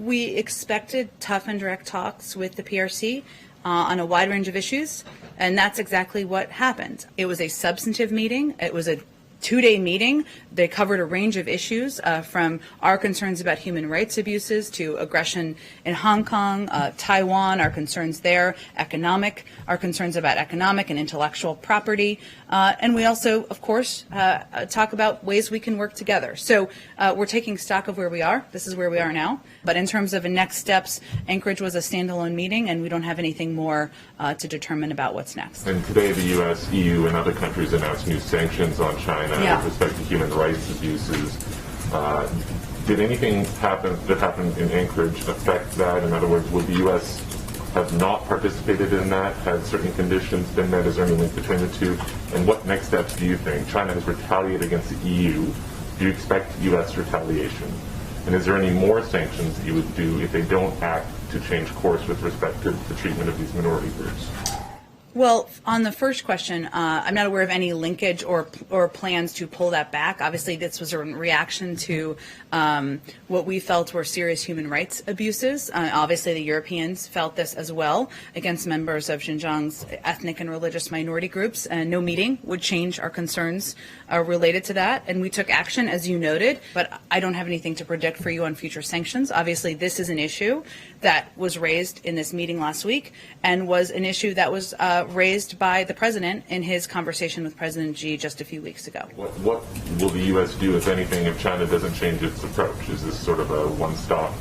We expected tough and direct talks with the PRC on a wide range of issues, and that's exactly what happened. It was a substantive meeting. It was a two-day meeting. They covered a range of issues from our concerns about human rights abuses to aggression in Hong Kong, Taiwan, our concerns there, our concerns about economic and intellectual property. And we also, of course, talk about ways we can work together. So we're taking stock of where we are. This is where we are now. But in terms of the next steps, Anchorage was a standalone meeting, and we don't have anything more to determine about what's next. And today the U.S., EU, and other countries announced new sanctions on China with respect to human rights abuses. Did anything that happened in Anchorage affect that? In other words, would the U.S. have not participated in that had certain conditions been met? Is there any link between the two? And what next steps do you think? China has retaliated against the EU. Do you expect U.S. retaliation? And is there any more sanctions that you would do if they don't act to change course with respect to the treatment of these minority groups? Well, on the first question, I'm not aware of any linkage or plans to pull that back. Obviously, this was a reaction to what we felt were serious human rights abuses. Obviously, the Europeans felt this as well against members of Xinjiang's ethnic and religious minority groups. And no meeting would change our concerns related to that. And we took action, as you noted, but I don't have anything to predict for you on future sanctions. Obviously, this is an issue that was raised in this meeting last week and was an issue that was raised by the president in his conversation with President Xi just a few weeks ago. What will the U.S. do, if anything, if China doesn't change its approach? Is this sort of a one-stop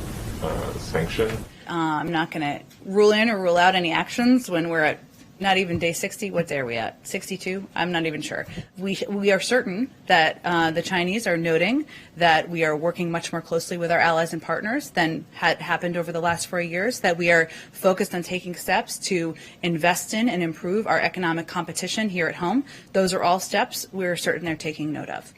sanction? I'm not going to rule in or rule out any actions when we're at not even day 60. What day are we at? 62? I'm not even sure. We are certain that the Chinese are noting that we are working much more closely with our allies and partners than had happened over the last 4 years, that we are focused on taking steps to invest in and improve our economic competition here at home. Those are all steps we're certain they're taking note of.